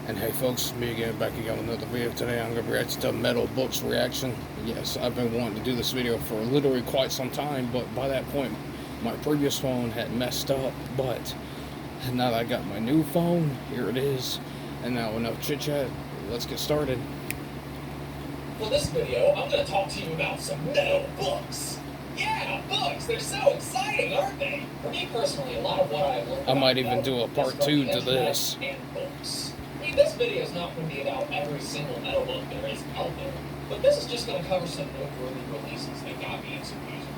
And hey folks, me again, back again with another video. Today I'm going to react to Metal Books reaction. Yes, I've been wanting to do this video for literally quite some time, but by that point my previous phone had messed up. But now that I got my new phone, here it is. And now enough chit chat, let's get started. For this video, I'm going to talk to you about some metal books. Yeah, books! They're so exciting, aren't they? For me personally, a lot of what I've learned I might even do a part 2 to this. And books. I mean, this video is not going to be about every single metal book there is out there, but this is just going to cover some noteworthy releases that got me into music.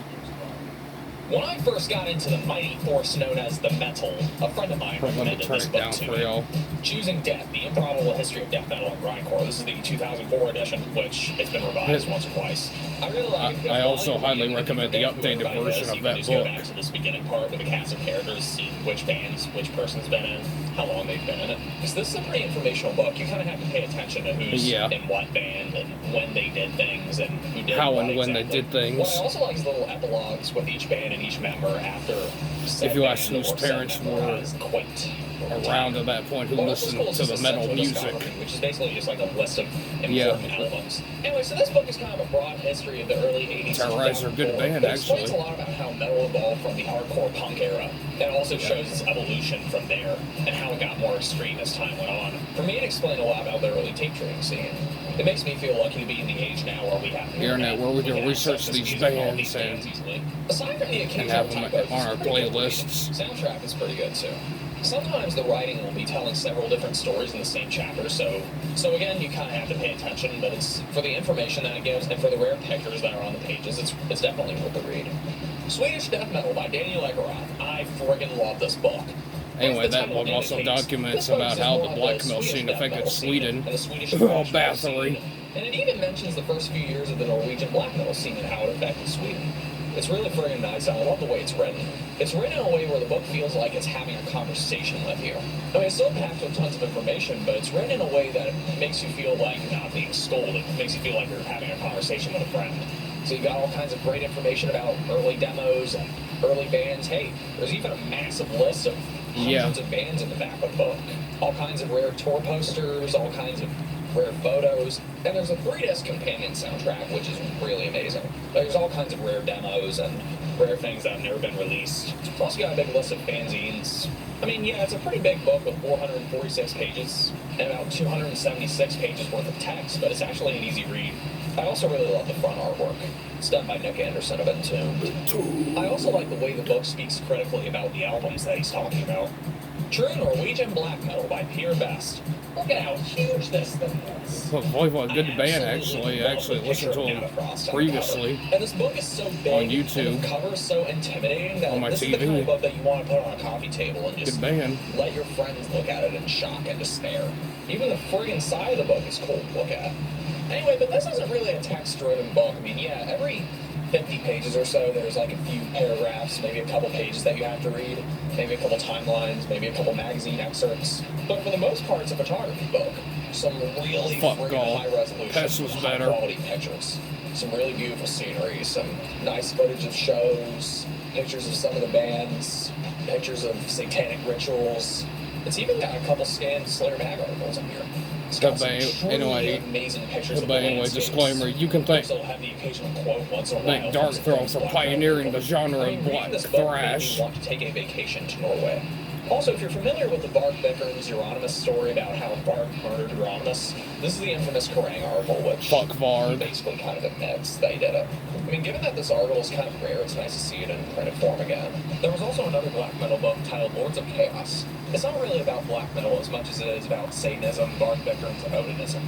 When I first got into the mighty force known as the metal, a friend of mine recommended this book to me. Choosing Death, The Improbable History of Death Metal and Grindcore. This is the 2004 edition, which it's been revised once or twice. I really like it. I also highly recommend the updated version of that book. Go back to this beginning part with the cast of characters, see which bands, which person's been in, how long they've been in it. Because this is a pretty informational book. You kind of have to pay attention to who's in what band and when they did things and who did how and what when exactly. they did things. What I also like is little epilogues with each band and each member after. If you ask whose parents were around at that point who listened to the metal music. Which is basically just like a list of important albums. Anyway, so this book is kind of a broad history of the early 80s. Terrorizer, good band, actually. It explains a lot about how metal evolved from the hardcore punk era. It also shows its evolution from there and how it got more extreme as time went on. For me, it explained a lot about the early tape trading scene. It makes me feel lucky to be in the age now where we have the internet, where we can research these bands and aside from the occasional have them on our playlists. Soundtrack is pretty good too. Sometimes the writing will be telling several different stories in the same chapter, so again, you kind of have to pay attention, but it's for the information that it gives and for the rare pictures that are on the pages, it's definitely worth the read. Swedish Death Metal by Daniel Ekeroth. I friggin' love this book. Anyway, that book also documents about how the black metal scene affected Sweden. Oh, Bathory. And it even mentions the first few years of the Norwegian black metal scene and how it affected Sweden. It's really friggin' nice, and I love the way it's written. It's written in a way where the book feels like it's having a conversation with you. I mean, it's still packed with tons of information, but it's written in a way that makes you feel like you're not being scolded. It makes you feel like you're having a conversation with a friend. So you got all kinds of great information about early demos and early bands. Hey, there's even a massive list of hundreds of bands in the back of the book. All kinds of rare tour posters, all kinds of rare photos, and there's a 3-disc companion soundtrack, which is really amazing. There's all kinds of rare demos and rare things that have never been released. Plus, you got a big list of fanzines. I mean, yeah, it's a pretty big book with 446 pages and about 276 pages worth of text, but it's actually an easy read. I also really love the front artwork. It's done by Nick Anderson of Entombed. I also like the way the book speaks critically about the albums that he's talking about. True Norwegian Black Metal by Pierre Best. Look at how huge this thing is. Well, Voivod, good band, actually. I actually listened to him previously. And this book is so big on YouTube. And the cover is so intimidating that on my this TV. is the kind of book that you want to put on a coffee table and just good band. Let your friends look at it in shock and despair. Even the friggin' side of the book is cool to look at. Anyway, but this isn't really a text-driven book. I mean, yeah, every 50 pages or so, there's like a few paragraphs, maybe a couple pages that you have to read, maybe a couple timelines, maybe a couple magazine excerpts. But for the most part, it's a photography book. Some really high-resolution, high-quality pictures. Some really beautiful scenery, some nice footage of shows, pictures of some of the bands, pictures of satanic rituals. It's even got a couple scanned Slayer Mag articles in here. Anyway, disclaimer, you can thank Darkthrone for pioneering the genre of black thrash. Want to take a vacation to Norway. Also, if you're familiar with the Varg Vikernes Euronymous story about how Varg murdered Euronymous, this is the infamous Kerrang article, which he basically kind of admits that he did it. I mean, given that this article is kind of rare, it's nice to see it in printed form again. There was also another black metal book titled Lords of Chaos. It's not really about black metal as much as it is about Satanism, Varg Vikernes, and Odinism.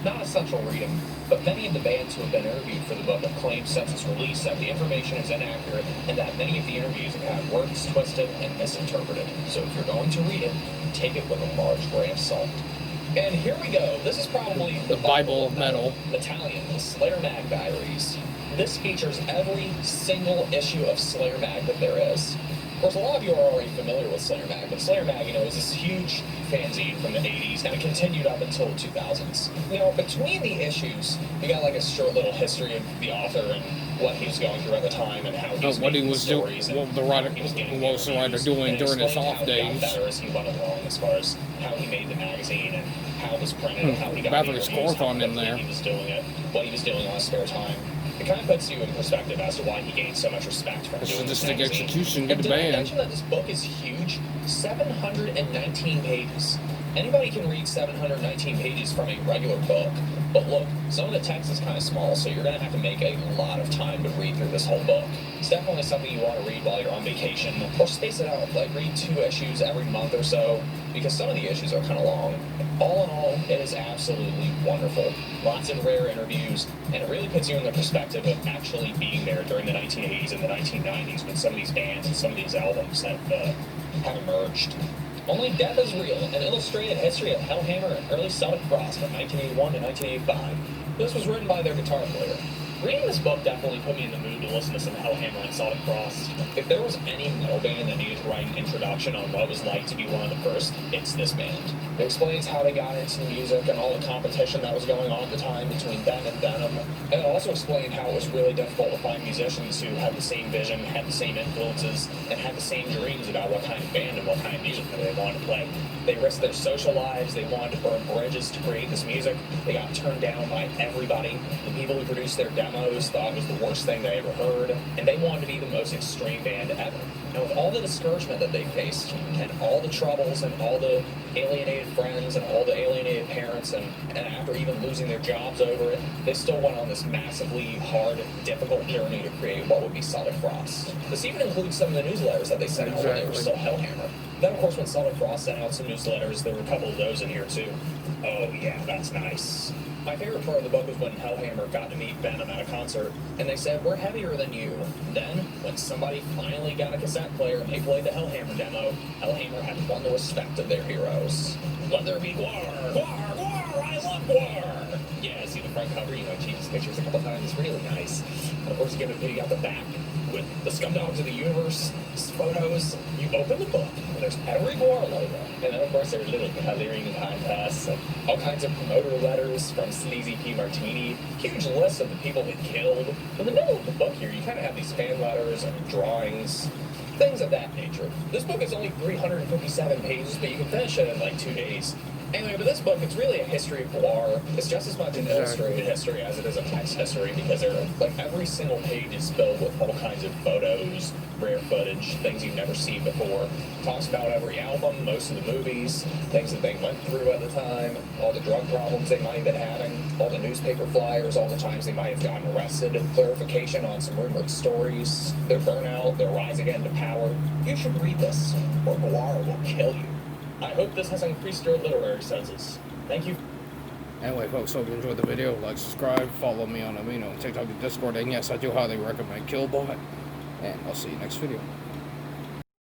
Not essential reading, but many of the bands who have been interviewed for the book have claimed since its release that the information is inaccurate and that many of the interviews have had words twisted and misinterpreted. So if you're going to read it, take it with a large grain of salt. And here we go. This is probably the Bible of metal. Italian, the Slayer Mag Diaries. This features every single issue of Slayer Mag that there is. course, a lot of you are already familiar with Slayer Mag, but Slayer Mag, was this huge fanzine from the 80s, and it continued up until the 2000s. Between the issues, you got like a short little history of the author and what he was going through at the time and how he was what he making was doing, what the writer doing during his off days. Better as he went along, as far as how he made the magazine and how it was printed and how he got the interviews, how quickly he was doing it, what he was doing on his spare time. It kind of puts you in perspective as to why he gained so much respect from doing this magazine. Execution, get Did the I band. mention that this book is huge? 719 pages. Anybody can read 719 pages from a regular book, but look, some of the text is kind of small, so you're going to have to make a lot of time to read through this whole book. It's definitely something you want to read while you're on vacation, or space it out, like read 2 issues every month or so, because some of the issues are kind of long. All in all, it is absolutely wonderful. Lots of rare interviews, and it really puts you in the perspective of actually being there during the 1980s and the 1990s when some of these bands and some of these albums have emerged. Only Death is Real, an illustrated history of Hellhammer and early Celtic Frost from 1981 to 1985. This was written by their guitar player. Reading this book definitely put me in the mood to listen to some Hellhammer and Celtic Frost. If there was any metal band that needed to write an introduction on what it was like to be one of the first, it's this band. It explains how they got into music and all the competition that was going on at the time between them and Venom. And it also explained how it was really difficult to find musicians who had the same vision, had the same influences, and had the same dreams about what kind of band and what kind of music that they wanted to play. They risked their social lives, they wanted to burn bridges to create this music. They got turned down by everybody. The people who produced their demos thought it was the worst thing they ever heard, and they wanted to be the most extreme band ever. And with all the discouragement that they faced, and all the troubles, and all the alienated friends, and all the alienated parents, and after even losing their jobs over it, they still went on this massively hard, difficult journey to create what would be Celtic Frost. This even includes some of the newsletters that they sent out when they were still Hellhammer. Then, of course, when Celtic Frost sent out some newsletters, there were a couple of those in here, too. Oh, yeah, that's nice. My favorite part of the book was when Hellhammer got to meet Venom at a concert, and they said, "We're heavier than you." Then, when somebody finally got a cassette player and they played the Hellhammer demo, Hellhammer had won the respect of their heroes. Let there be Gwar! Gwar! Gwar! I love Gwar! Yeah, see the front cover, changes pictures a couple times. It's really nice. And of course, you get a video out the back with the Scumdogs of the Universe photos. You open the book, and there's every Gwar logo. And then, of course, there's little coloring contests and all kinds of promoter letters from Sleazy P. Martini. Huge list of the people they killed. In the middle of the book here, you kind of have these fan letters and drawings, things of that nature. This book is only 357 pages, but you can finish it in like 2 days. Anyway, but this book, it's really a history of Gwar. It's just as much an illustrated history as it is a text history, because every single page is filled with all kinds of photos, rare footage, things you've never seen before. It talks about every album, most of the movies, things that they went through at the time, all the drug problems they might have been having, all the newspaper flyers, all the times they might have gotten arrested, clarification on some rumored stories, their burnout, their rise again to power. You should read this, or Gwar will kill you. I hope this has increased your literary senses. Thank you. Anyway, folks, hope you enjoyed the video. Like, subscribe, follow me on TikTok and Discord. And yes, I do highly recommend Killbot. And I'll see you next video.